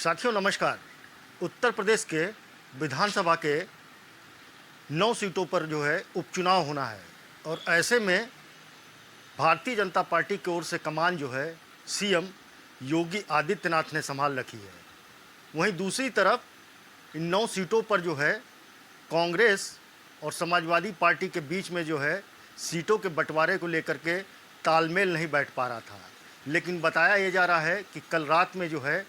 साथियों नमस्कार। उत्तर प्रदेश के विधानसभा के 9 सीटों पर जो है उपचुनाव होना है और ऐसे में भारतीय जनता पार्टी की ओर से कमान जो है सीएम योगी आदित्यनाथ ने संभाल रखी है। वहीं दूसरी तरफ इन 9 सीटों पर जो है कांग्रेस और समाजवादी पार्टी के बीच में जो है सीटों के बंटवारे को लेकर के तालमेल नहीं बैठ पा रहा था। लेकिन बताया ये जा रहा है कि कल रात में जो है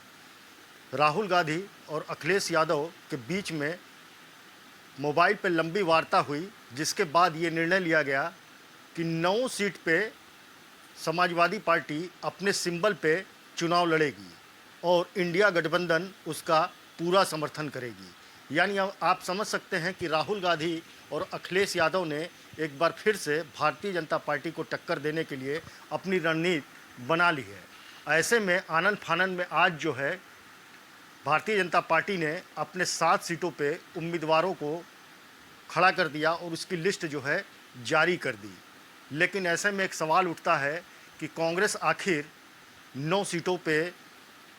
राहुल गांधी और अखिलेश यादव के बीच में मोबाइल पर लंबी वार्ता हुई, जिसके बाद ये निर्णय लिया गया कि 9 सीट पे समाजवादी पार्टी अपने सिंबल पे चुनाव लड़ेगी और इंडिया गठबंधन उसका पूरा समर्थन करेगी। यानी अब आप समझ सकते हैं कि राहुल गांधी और अखिलेश यादव ने एक बार फिर से भारतीय जनता पार्टी को टक्कर देने के लिए अपनी रणनीति बना ली है। ऐसे में आनन फानन में आज जो है भारतीय जनता पार्टी ने अपने 7 सीटों पे उम्मीदवारों को खड़ा कर दिया और उसकी लिस्ट जो है जारी कर दी। लेकिन ऐसे में एक सवाल उठता है कि कांग्रेस आखिर 9 सीटों पे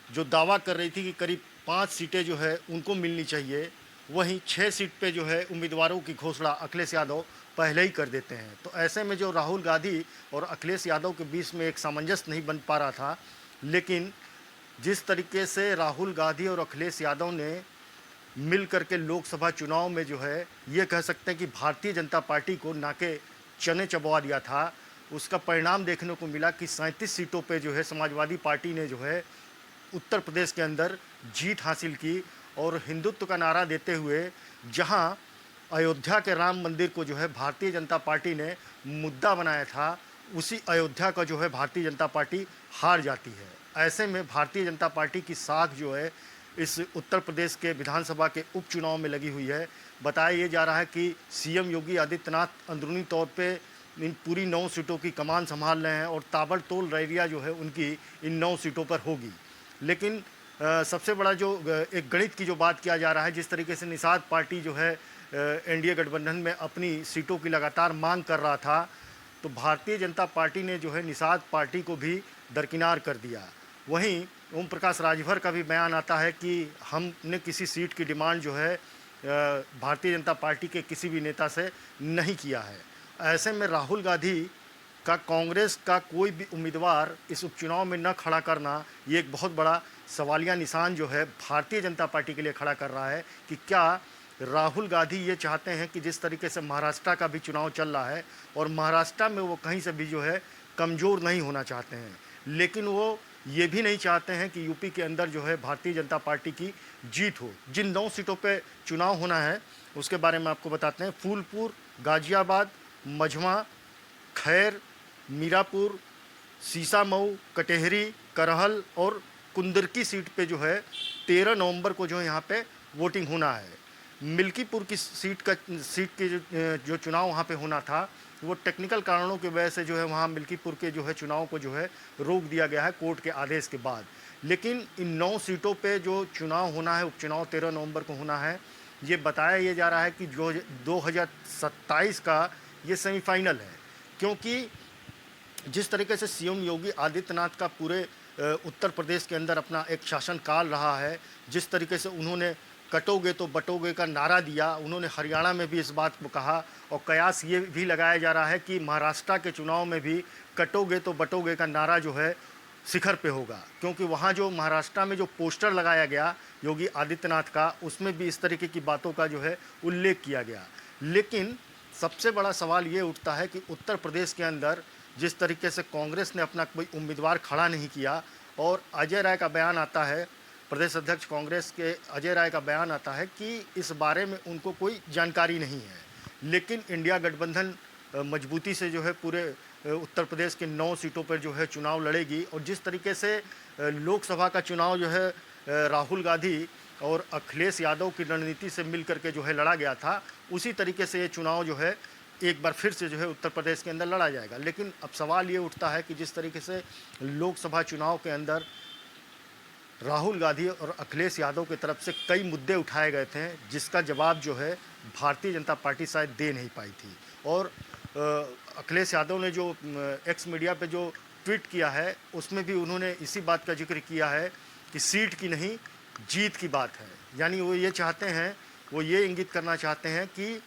जो दावा कर रही थी कि करीब 5 सीटें जो है उनको मिलनी चाहिए, वहीं 6 सीट पे जो है उम्मीदवारों की घोषणा अखिलेश यादव पहले ही कर देते हैं। तो ऐसे में जो राहुल गांधी और अखिलेश यादव के बीच में एक सामंजस्य नहीं बन पा रहा था, लेकिन जिस तरीके से राहुल गांधी और अखिलेश यादव ने मिल करके लोकसभा चुनाव में जो है ये कह सकते हैं कि भारतीय जनता पार्टी को नाके चने चबवा दिया था, उसका परिणाम देखने को मिला कि 37 सीटों पे जो है समाजवादी पार्टी ने जो है उत्तर प्रदेश के अंदर जीत हासिल की और हिंदुत्व का नारा देते हुए जहां अयोध्या के राम मंदिर को जो है भारतीय जनता पार्टी ने मुद्दा बनाया था, उसी अयोध्या का जो है भारतीय जनता पार्टी हार जाती है। ऐसे में भारतीय जनता पार्टी की साख जो है इस उत्तर प्रदेश के विधानसभा के उपचुनाव में लगी हुई है। बताया ये जा रहा है कि सीएम योगी आदित्यनाथ अंदरूनी तौर पे इन पूरी 9 सीटों की कमान संभाल रहे हैं और ताबड़तोड़ रैलियां जो है उनकी इन 9 सीटों पर होगी। लेकिन सबसे बड़ा जो एक गणित की जो बात किया जा रहा है, जिस तरीके से निषाद पार्टी जो है एनडीए गठबंधन में अपनी सीटों की लगातार मांग कर रहा था, तो भारतीय जनता पार्टी ने जो है निषाद पार्टी को भी दरकिनार कर दिया। वहीं ओम प्रकाश राजभर का भी बयान आता है कि हमने किसी सीट की डिमांड जो है भारतीय जनता पार्टी के किसी भी नेता से नहीं किया है। ऐसे में राहुल गांधी का कांग्रेस का कोई भी उम्मीदवार इस उपचुनाव में न खड़ा करना, ये एक बहुत बड़ा सवालिया निशान जो है भारतीय जनता पार्टी के लिए खड़ा कर रहा है कि क्या राहुल गांधी ये चाहते हैं कि जिस तरीके से महाराष्ट्र का भी चुनाव चल रहा है और महाराष्ट्र में वो कहीं से भी जो है कमज़ोर नहीं होना चाहते हैं, लेकिन वो ये भी नहीं चाहते हैं कि यूपी के अंदर जो है भारतीय जनता पार्टी की जीत हो। जिन 9 सीटों पे चुनाव होना है उसके बारे में आपको बताते हैं। फूलपुर, गाजियाबाद, मझवा, खैर, मीरापुर, सीसामऊ, कटेहरी, करहल और कुंदरकी सीट पे जो है 13 नवंबर को जो है यहाँ पे वोटिंग होना है। मिल्कीपुर की सीट के जो चुनाव वहाँ पे होना था, वो टेक्निकल कारणों की वजह से जो है वहाँ मिल्कीपुर के जो है चुनाव को जो है रोक दिया गया है कोर्ट के आदेश के बाद। लेकिन इन 9 सीटों पे जो चुनाव होना है, उपचुनाव 13 नवंबर को होना है, ये बताया ये जा रहा है कि जो 2027 का ये सेमीफाइनल है। क्योंकि जिस तरीके से सीएम योगी आदित्यनाथ का पूरे उत्तर प्रदेश के अंदर अपना एक शासनकाल रहा है, जिस तरीके से उन्होंने कटोगे तो बटोगे का नारा दिया, उन्होंने हरियाणा में भी इस बात को कहा और कयास ये भी लगाया जा रहा है कि महाराष्ट्र के चुनाव में भी कटोगे तो बटोगे का नारा जो है शिखर पे होगा। क्योंकि वहाँ जो महाराष्ट्र में जो पोस्टर लगाया गया योगी आदित्यनाथ का, उसमें भी इस तरीके की बातों का जो है उल्लेख किया गया। लेकिन सबसे बड़ा सवाल ये उठता है कि उत्तर प्रदेश के अंदर जिस तरीके से कांग्रेस ने अपना कोई उम्मीदवार खड़ा नहीं किया और अजय राय का बयान आता है, प्रदेश अध्यक्ष कांग्रेस के अजय राय का बयान आता है कि इस बारे में उनको कोई जानकारी नहीं है। लेकिन इंडिया गठबंधन मजबूती से जो है पूरे उत्तर प्रदेश के 9 सीटों पर जो है चुनाव लड़ेगी और जिस तरीके से लोकसभा का चुनाव जो है राहुल गांधी और अखिलेश यादव की रणनीति से मिल करके जो है लड़ा गया था, उसी तरीके से ये चुनाव जो है एक बार फिर से जो है उत्तर प्रदेश के अंदर लड़ा जाएगा। लेकिन अब सवाल ये उठता है कि जिस तरीके से लोकसभा चुनाव के अंदर राहुल गांधी और अखिलेश यादव की तरफ से कई मुद्दे उठाए गए थे, जिसका जवाब जो है भारतीय जनता पार्टी शायद दे नहीं पाई थी। और अखिलेश यादव ने जो एक्स मीडिया पे जो ट्वीट किया है, उसमें भी उन्होंने इसी बात का जिक्र किया है कि सीट की नहीं, जीत की बात है। यानी वो ये चाहते हैं, वो ये इंगित करना चाहते हैं कि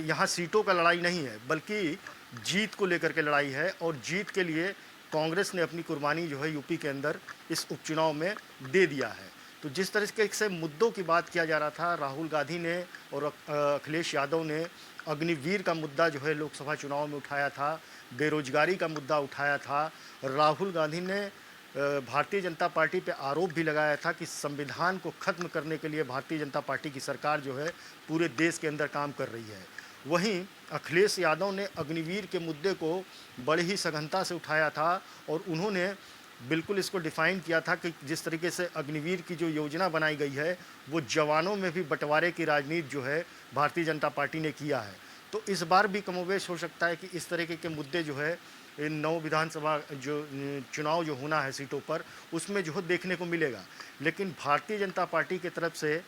यहाँ सीटों का लड़ाई नहीं है, बल्कि जीत को लेकर के लड़ाई है। और जीत के लिए कांग्रेस ने अपनी कुर्बानी जो है यूपी के अंदर इस उपचुनाव में दे दिया है। तो जिस तरीके से मुद्दों की बात किया जा रहा था, राहुल गांधी ने और अखिलेश यादव ने अग्निवीर का मुद्दा जो है लोकसभा चुनाव में उठाया था, बेरोजगारी का मुद्दा उठाया था। राहुल गांधी ने भारतीय जनता पार्टी पे आरोप भी लगाया था कि संविधान को ख़त्म करने के लिए भारतीय जनता पार्टी की सरकार जो है पूरे देश के अंदर काम कर रही है। वहीं अखिलेश यादव ने अग्निवीर के मुद्दे को बड़ी ही सघनता से उठाया था और उन्होंने बिल्कुल इसको डिफ़ाइन किया था कि जिस तरीके से अग्निवीर की जो योजना बनाई गई है वो जवानों में भी बंटवारे की राजनीति जो है भारतीय जनता पार्टी ने किया है। तो इस बार भी कमोवेश हो सकता है कि इस तरीके के मुद्दे जो है इन 9 विधानसभा जो चुनाव जो होना है सीटों पर, उसमें जो है देखने को मिलेगा। लेकिन भारतीय जनता पार्टी की तरफ से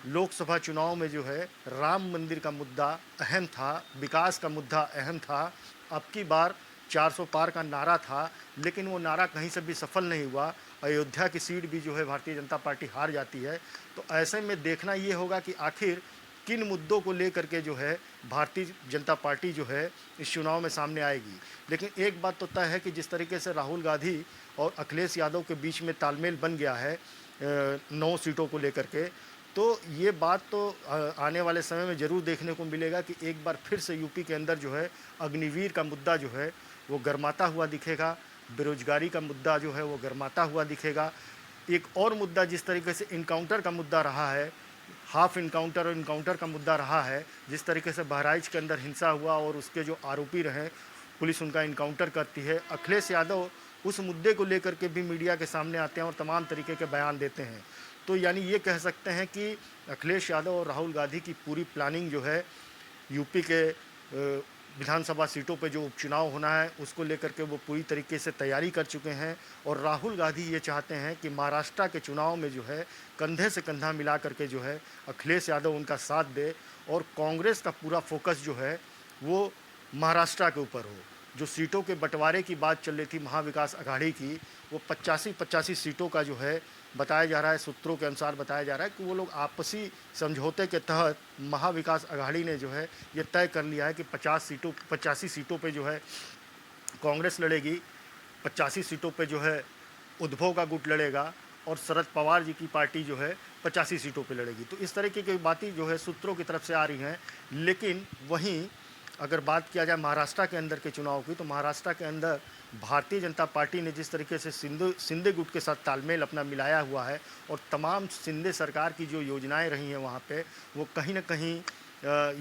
लोकसभा चुनाव में जो है राम मंदिर का मुद्दा अहम था, विकास का मुद्दा अहम था। अब की बार 400 पार का नारा था, लेकिन वो नारा कहीं से भी सफल नहीं हुआ। अयोध्या की सीट भी जो है भारतीय जनता पार्टी हार जाती है। तो ऐसे में देखना ये होगा कि आखिर किन मुद्दों को लेकर के जो है भारतीय जनता पार्टी जो है इस चुनाव में सामने आएगी। लेकिन एक बात तो तय है कि जिस तरीके से राहुल गांधी और अखिलेश यादव के बीच में तालमेल बन गया है 9 सीटों को लेकर के, तो ये बात तो आने वाले समय में ज़रूर देखने को मिलेगा कि एक बार फिर से यूपी के अंदर जो है अग्निवीर का मुद्दा जो है वो गरमाता हुआ दिखेगा, बेरोजगारी का मुद्दा जो है वो गरमाता हुआ दिखेगा। एक और मुद्दा जिस तरीके से इनकाउंटर का मुद्दा रहा है, हाफ इनकाउंटर और इनकाउंटर का मुद्दा रहा है, जिस तरीके से बहराइच के अंदर हिंसा हुआ और उसके जो आरोपी रहे पुलिस उनका इनकाउंटर करती है, अखिलेश यादव उस मुद्दे को लेकर के भी मीडिया के सामने आते हैं और तमाम तरीके के बयान देते हैं। तो यानी ये कह सकते हैं कि अखिलेश यादव और राहुल गांधी की पूरी प्लानिंग जो है यूपी के विधानसभा सीटों पे जो उपचुनाव होना है उसको लेकर के वो पूरी तरीके से तैयारी कर चुके हैं। और राहुल गांधी ये चाहते हैं कि महाराष्ट्र के चुनाव में जो है कंधे से कंधा मिला करके जो है अखिलेश यादव उनका साथ दे और कांग्रेस का पूरा फोकस जो है वो महाराष्ट्र के ऊपर हो। जो सीटों के बंटवारे की बात चल रही थी महाविकास अघाड़ी की, वो 85 सीटों का जो है बताया जा रहा है, सूत्रों के अनुसार बताया जा रहा है कि वो लोग आपसी समझौते के तहत महाविकास अघाड़ी ने जो है ये तय कर लिया है कि 85 सीटों पे जो है कांग्रेस लड़ेगी, 85 सीटों पे जो है उद्धव का गुट लड़ेगा और शरद पवार जी की पार्टी जो है 85 सीटों पे लड़ेगी। तो इस तरीके की बातें जो है सूत्रों की तरफ से आ रही हैं। लेकिन वहीं अगर बात किया जाए महाराष्ट्र के अंदर के चुनाव की, तो महाराष्ट्र के अंदर भारतीय जनता पार्टी ने जिस तरीके से शिंदे गुट के साथ तालमेल अपना मिलाया हुआ है और तमाम शिंदे सरकार की जो योजनाएं रही हैं वहाँ पे, वो कहीं ना कहीं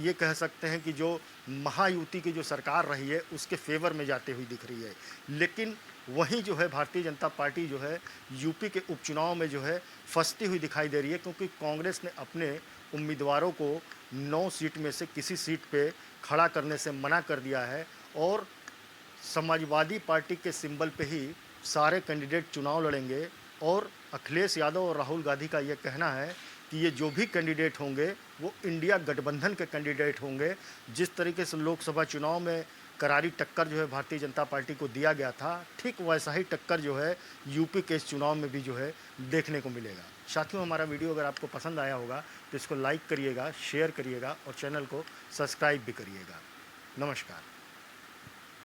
ये कह सकते हैं कि जो महायुति की जो सरकार रही है उसके फेवर में जाते हुई दिख रही है। लेकिन वहीं जो है भारतीय जनता पार्टी जो है यूपी के उपचुनाव में जो है फंसती हुई दिखाई दे रही है, क्योंकि कांग्रेस ने अपने उम्मीदवारों को 9 सीट में से किसी सीट पे खड़ा करने से मना कर दिया है और समाजवादी पार्टी के सिंबल पे ही सारे कैंडिडेट चुनाव लड़ेंगे। और अखिलेश यादव और राहुल गांधी का ये कहना है कि ये जो भी कैंडिडेट होंगे वो इंडिया गठबंधन के कैंडिडेट होंगे। जिस तरीके से लोकसभा चुनाव में करारी टक्कर जो है भारतीय जनता पार्टी को दिया गया था, ठीक वैसा ही टक्कर जो है यूपी के इस चुनाव में भी जो है देखने को मिलेगा। साथियों, हमारा वीडियो अगर आपको पसंद आया होगा तो इसको लाइक करिएगा, शेयर करिएगा और चैनल को सब्सक्राइब भी करिएगा। नमस्कार।